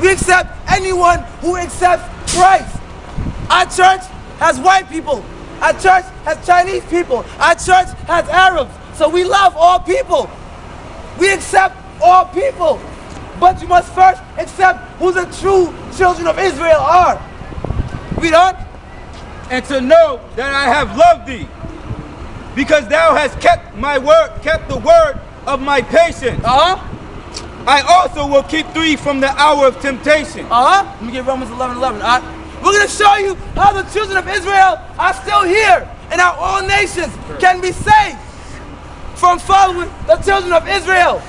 We accept anyone who accepts Christ. Our church has white people. Our church has Chinese people. Our church has Arabs. So we love all people. We accept all people. But you must first accept who the true children of Israel are. Read on. And to know that I have loved thee, because thou hast kept my word, kept the word of my patience. I also will keep thee from the hour of temptation. Let me get Romans 11:11. We're going to show you how the children of Israel are still here and how all nations can be saved from following the children of Israel.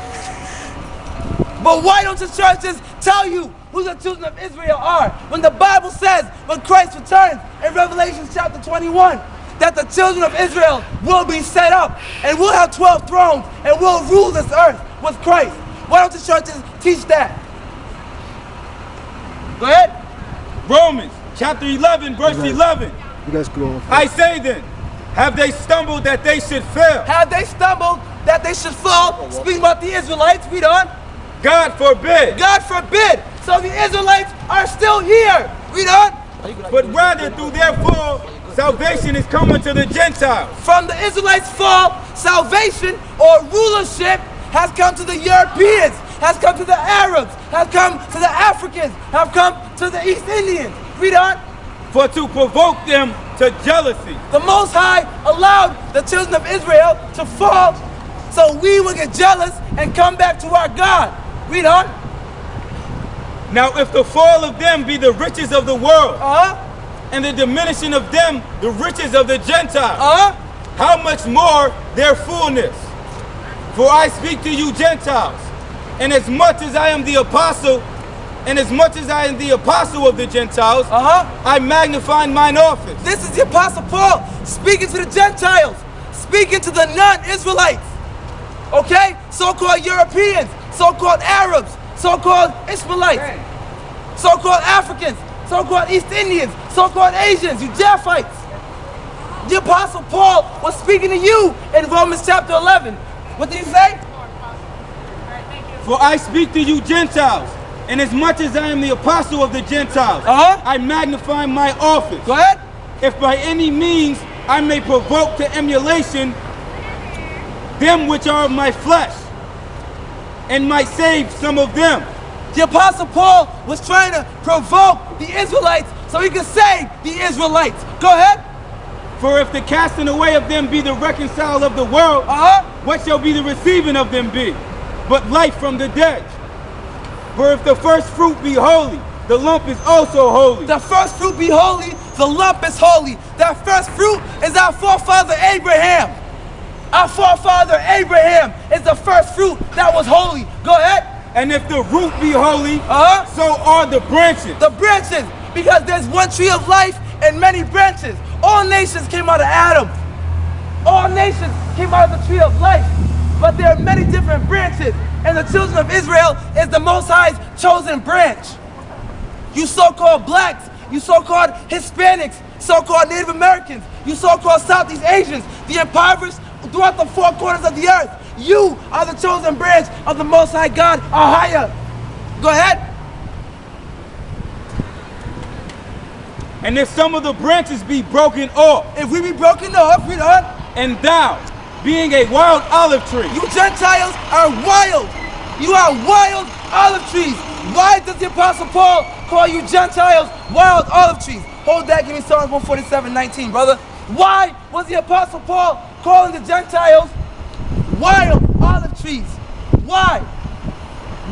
But why don't the churches tell you who the children of Israel are when the Bible says when Christ returns in Revelation chapter 21 that the children of Israel will be set up and we'll have 12 thrones and we'll rule this earth with Christ? Why don't the churches teach that? Go ahead. Romans chapter 11 verse 11. You guys go on. I say then, have they stumbled that they should fail? Have they stumbled that they should fall? Speaking about the Israelites, read on. God forbid. God forbid. So the Israelites are still here. Read on. But rather through their fall, salvation is coming to the Gentiles. From the Israelites' fall, salvation or rulership has come to the Europeans, has come to the Arabs, has come to the Africans, have come to the East Indians. Read on. For to provoke them to jealousy. The Most High allowed the children of Israel to fall so we would get jealous and come back to our God. Read on. Now if the fall of them be the riches of the world, and the diminishing of them the riches of the Gentiles, how much more their fullness? For I speak to you Gentiles, and as much as I am the apostle, and as much as I am the apostle of the Gentiles, I magnify mine office. This is the Apostle Paul speaking to the Gentiles, speaking to the non-Israelites. Okay? So-called Europeans, so-called Arabs, so-called Ishmaelites, so-called Africans, so-called East Indians, so-called Asians, you Japhites. The Apostle Paul was speaking to you in Romans chapter 11. What did he say? For I speak to you Gentiles, and as much as I am the apostle of the Gentiles, I magnify my office. Go ahead. If by any means I may provoke to emulation them which are of my flesh, and might save some of them. The Apostle Paul was trying to provoke the Israelites so he could save the Israelites. Go ahead. For if the casting away of them be the reconcile of the world, what shall be the receiving of them be? But life from the dead. For if the first fruit be holy, the lump is also holy. The first fruit be holy, the lump is holy. That first fruit is our forefather Abraham. Our forefather Abraham is the first fruit that was holy. Go ahead. And if the root be holy, so are the branches. The branches, because there's one tree of life and many branches. All nations came out of Adam. All nations came out of the tree of life. But there are many different branches. And the children of Israel is the Most High's chosen branch. You so-called blacks, you so-called Hispanics, so-called Native Americans, you so-called Southeast Asians, the impoverished throughout the four corners of the earth. You are the chosen branch of the Most High God, Ahaya. Go ahead. And if some of the branches be broken off, if we be broken off, read on. And thou, being a wild olive tree. You Gentiles are wild. You are wild olive trees. Why does the Apostle Paul call you Gentiles wild olive trees? Hold that, give me Psalms 147:19, brother. Why was the Apostle Paul calling the Gentiles wild olive trees? Why?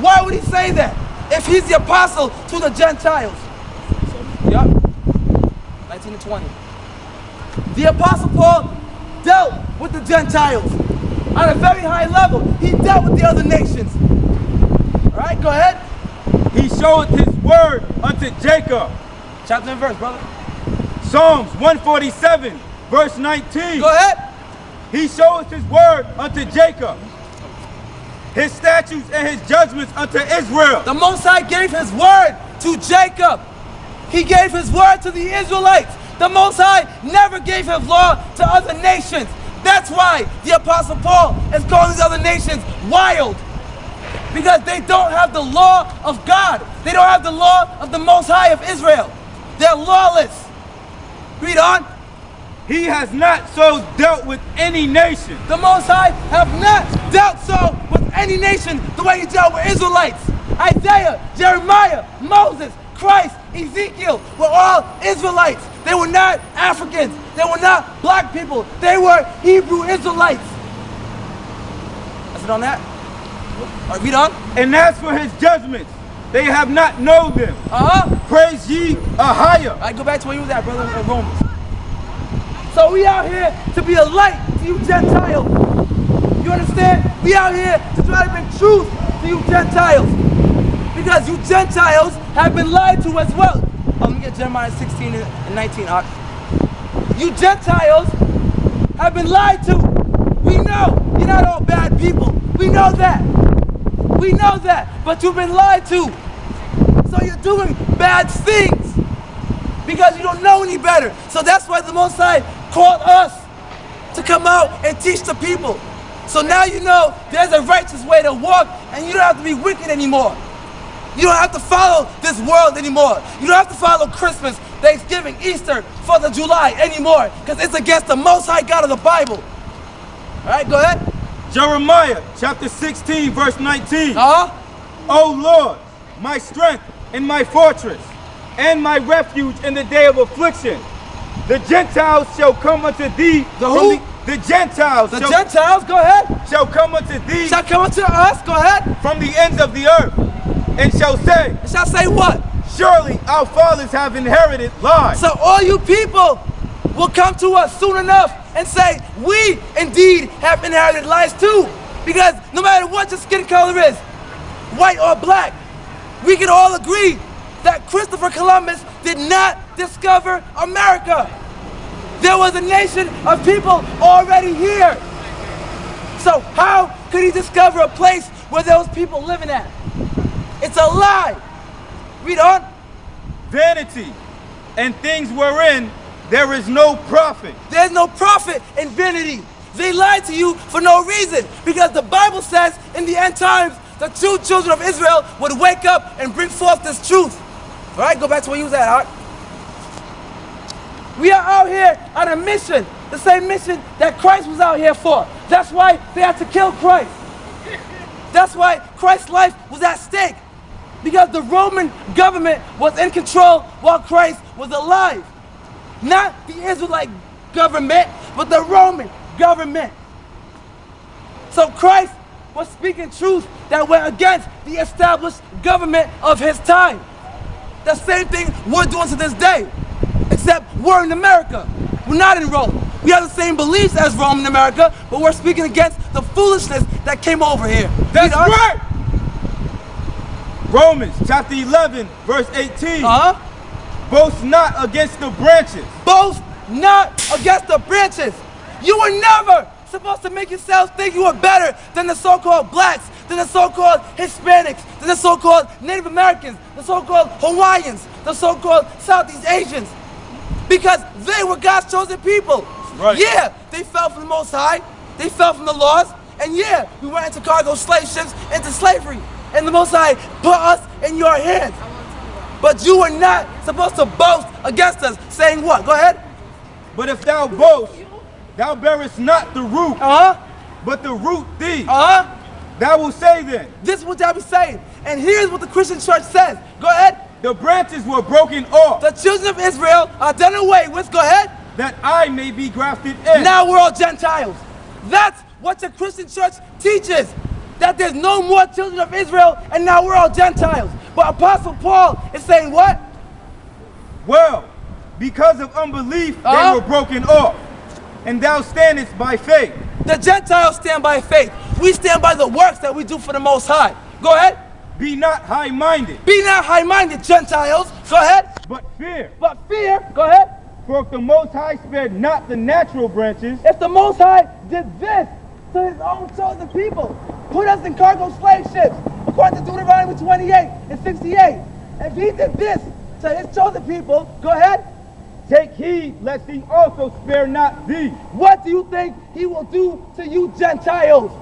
Why would he say that if he's the apostle to the Gentiles? Yep. 19 to 20. The Apostle Paul dealt with the Gentiles on a very high level. He dealt with the other nations. All right, go ahead. He showed his word unto Jacob. Chapter and verse, brother. Psalms 147, verse 19. Go ahead. He showed his word unto Jacob, his statutes and his judgments unto Israel. The Most High gave his word to Jacob. He gave his word to the Israelites. The Most High never gave his law to other nations. That's why the Apostle Paul is calling these other nations wild. Because they don't have the law of God. They don't have the law of the Most High of Israel. They're lawless. Read on. He has not so dealt with any nation. The Most High have not dealt so with any nation the way he dealt with Israelites. Isaiah, Jeremiah, Moses, Christ, Ezekiel were all Israelites. They were not Africans. They were not black people. They were Hebrew Israelites. That's it on that? All right, read on. And as for his judgments, they have not known them. Praise ye a higher. All right, go back to where you was at, brother, in Romans. So we out here to be a light to you Gentiles. You understand? We out here to try to bring truth to you Gentiles. Because you Gentiles have been lied to as well. Let me get Jeremiah 16 and 19. You Gentiles have been lied to. We know you're not all bad people. We know that. We know that. But you've been lied to. So you're doing bad things because you don't know any better. So that's why the Most High called us to come out and teach the people. So now you know there's a righteous way to walk and you don't have to be wicked anymore. You don't have to follow this world anymore. You don't have to follow Christmas, Thanksgiving, Easter, 4th of July anymore because it's against the Most High God of the Bible. All right, go ahead. Jeremiah chapter 16, verse 19. Uh-huh. O Lord, my strength and my fortress, and my refuge in the day of affliction. The Gentiles shall come unto thee. The who? The Gentiles. The Gentiles, go ahead. Shall come unto thee. Shall come unto us, go ahead. From the ends of the earth. And shall say. It shall say what? Surely our fathers have inherited lies. So all you people will come to us soon enough and say, we indeed have inherited lies too. Because no matter what your skin color is, white or black, we can all agree that Christopher Columbus did not discover America. There was a nation of people already here. So how could he discover a place where there was people living at? It's a lie. Read on. Vanity and things wherein there is no profit. There's no profit in vanity. They lied to you for no reason because the Bible says in the end times the true children of Israel would wake up and bring forth this truth. All right, go back to where you was at, Art. We are out here on a mission, the same mission that Christ was out here for. That's why they had to kill Christ. That's why Christ's life was at stake. Because the Roman government was in control while Christ was alive. Not the Israelite government, but the Roman government. So Christ was speaking truth that went against the established government of his time. The same thing we're doing to this day, except we're in America. We're not in Rome. We have the same beliefs as Rome and America, but we're speaking against the foolishness that came over here. That's right! Romans chapter 11, verse 18. Boast not against the branches. Boast not against the branches. You were never supposed to make yourselves think you were better than the so-called blacks, than the so-called Hispanics, than the so-called Native Americans, the so-called Hawaiians, the so-called Southeast Asians. Because they were God's chosen people. Right. Yeah, they fell from the Most High. They fell from the laws. And yeah, we went into cargo slave ships into slavery. And the Most High put us in your hands. But you were not supposed to boast against us, saying what? Go ahead. But if thou boast, thou bearest not the root, but the root thee. Thou will say then. This is what thou be saying. And here's what the Christian church says. Go ahead. The branches were broken off. The children of Israel are done away with. Go ahead. That I may be grafted in. Now we're all Gentiles. That's what the Christian church teaches. That there's no more children of Israel and now we're all Gentiles. But Apostle Paul is saying what? Well, because of unbelief, they were broken off. And thou standest by faith. The Gentiles stand by faith. We stand by the works that we do for the Most High. Go ahead. Be not high-minded. Be not high-minded, Gentiles. Go ahead. But fear. But fear. Go ahead. For if the Most High spared not the natural branches. If the Most High did this to his own chosen people, put us in cargo slave ships, according to Deuteronomy 28 and 68. If he did this to his chosen people, go ahead. Take heed lest he also spare not thee. What do you think he will do to you Gentiles?